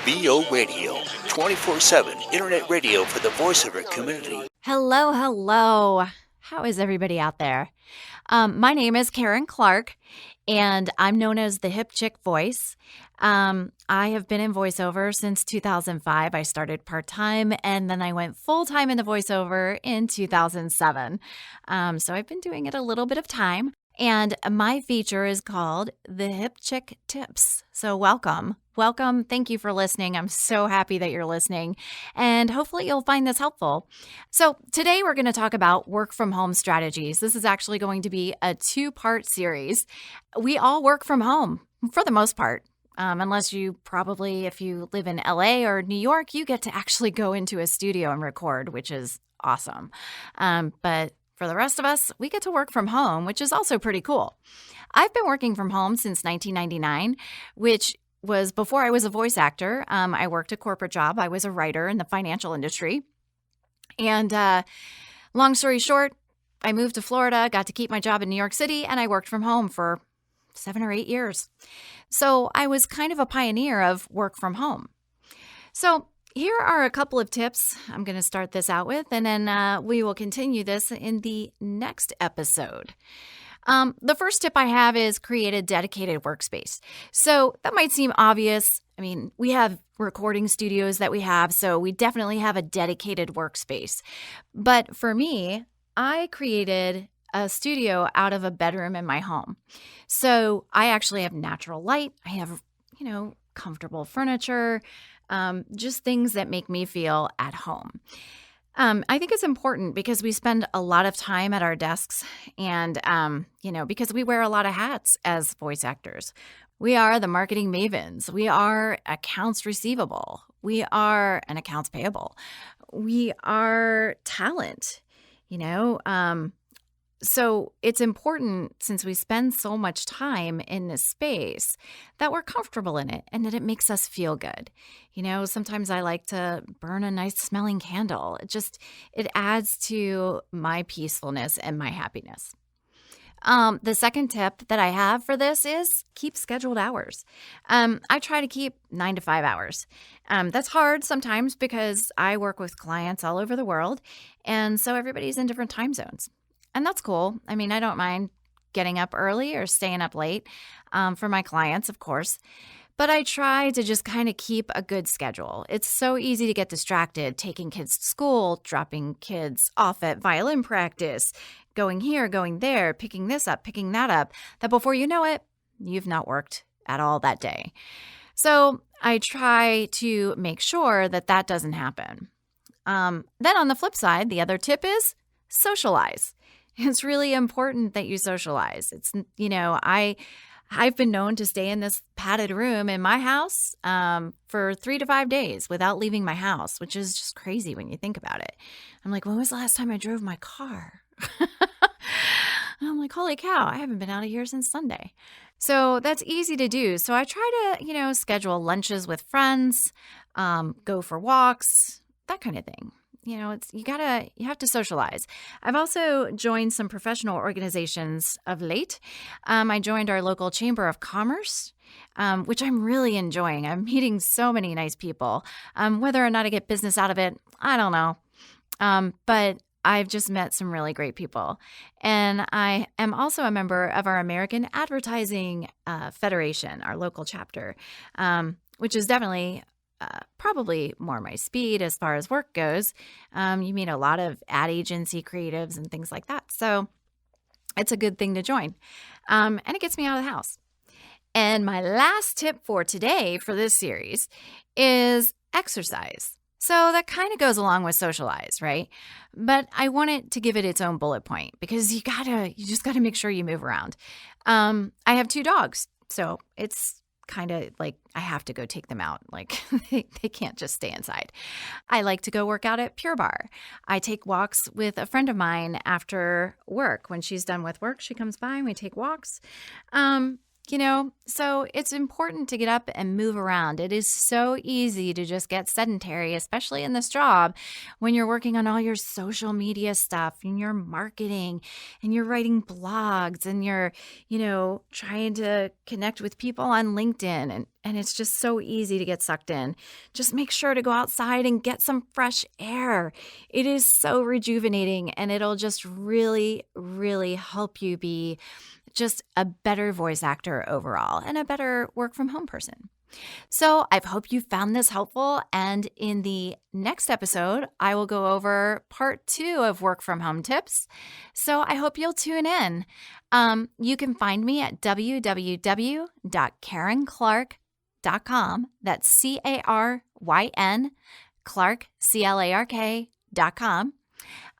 VO Radio, 24/7 internet radio for the voiceover community. Hello, hello. How is everybody out there? My name is Caryn Clark, and I'm known as the Hip Chick Voice. I have been in voiceover since 2005. I started part-time, and then I went full-time into voiceover in 2007. So I've been doing it a little bit of time, and my feature is called the Hip Chick Tips. So welcome. Welcome. Thank you for listening. I'm so happy that you're listening, and hopefully you'll find this helpful. So today we're going to talk about work from home strategies. This is actually going to be a two-part series. We all work from home for the most part. Unless you probably, if you live in LA or New York, you get to actually go into a studio and record, which is awesome. But for the rest of us, we get to work from home, which is also pretty cool. I've been working from home since 1999, which was before I was a voice actor. I worked a corporate job. I was a writer in the financial industry. And long story short, I moved to Florida, got to keep my job in New York City, and I worked from home for 7 or 8 years. So I was kind of a pioneer of work from home. So here are a couple of tips I'm going to start this out with, and then we will continue this in the next episode. The first tip I have is create a dedicated workspace. So that might seem obvious. I mean, we have recording studios that we have, so we definitely have a dedicated workspace. But for me, I created a studio out of a bedroom in my home. So I actually have natural light. I have, comfortable furniture, just things that make me feel at home. I think it's important because we spend a lot of time at our desks and, because we wear a lot of hats as voice actors. We are the marketing mavens. We are accounts receivable. We are an accounts payable. We are talent, So it's important, since we spend so much time in this space, that we're comfortable in it and that it makes us feel good. Sometimes I like to burn a nice smelling candle. It adds to my peacefulness and my happiness. The second tip that I have for this is keep scheduled hours. I try to keep 9 to 5 hours. That's hard sometimes because I work with clients all over the world, and so everybody's in different time zones. And that's cool. I mean, I don't mind getting up early or staying up late for my clients, of course. But I try to just kind of keep a good schedule. It's so easy to get distracted, taking kids to school, dropping kids off at violin practice, going here, going there, picking this up, picking that up, that before you know it, you've not worked at all that day. So I try to make sure that that doesn't happen. Then on the flip side, the other tip is socialize. It's really important that you socialize. It's, I've been known to stay in this padded room in my house for 3 to 5 days without leaving my house, which is just crazy when you think about it. I'm like, when was the last time I drove my car? I'm like, holy cow, I haven't been out of here since Sunday. So that's easy to do. So I try to, schedule lunches with friends, go for walks, that kind of thing. You have to socialize. I've also joined some professional organizations of late. I joined our local Chamber of Commerce, which I'm really enjoying. I'm meeting so many nice people. Whether or not I get business out of it, I don't know. But I've just met some really great people. And I am also a member of our American Advertising Federation, our local chapter, which is definitely probably more my speed as far as work goes. You meet a lot of ad agency creatives and things like that. So it's a good thing to join. And it gets me out of the house. And my last tip for today for this series is exercise. So that kind of goes along with socialize, right? But I wanted to give it its own bullet point because you just gotta make sure you move around. I have 2 dogs, so it's kind of like I have to go take them out. Like they can't just stay inside. I like to go work out at Pure Barre. I take walks with a friend of mine after work. When she's done with work, she comes by and we take walks. So it's important to get up and move around. It is so easy to just get sedentary, especially in this job when you're working on all your social media stuff and your marketing and you're writing blogs and you're, trying to connect with people on LinkedIn. And it's just so easy to get sucked in. Just make sure to go outside and get some fresh air. It is so rejuvenating and it'll just really, really help you be just a better voice actor overall and a better work from home person. So I hope you found this helpful. And in the next episode, I will go over part 2 of work from home tips. So I hope you'll tune in. You can find me at www.carynclark.com. That's CARYN, Clark, CLARK.com.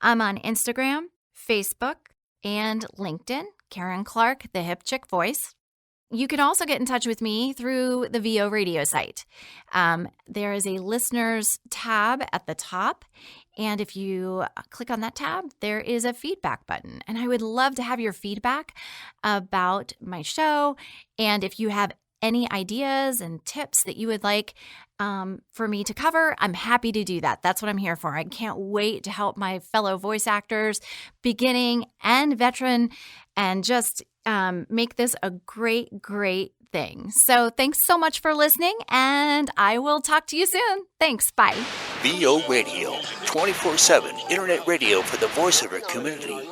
I'm on Instagram, Facebook, and LinkedIn. Caryn Clark, the Hip Chick Voice. You can also get in touch with me through the VO Radio site. There is a listeners tab at the top, and if you click on that tab, there is a feedback button. And I would love to have your feedback about my show, and if you have any ideas and tips that you would like for me to cover, I'm happy to do that. That's what I'm here for. I can't wait to help my fellow voice actors, beginning and veteran, and just make this a great, great thing. So thanks so much for listening, and I will talk to you soon. Thanks. Bye. VO Radio, 24/7 internet radio for the voiceover community.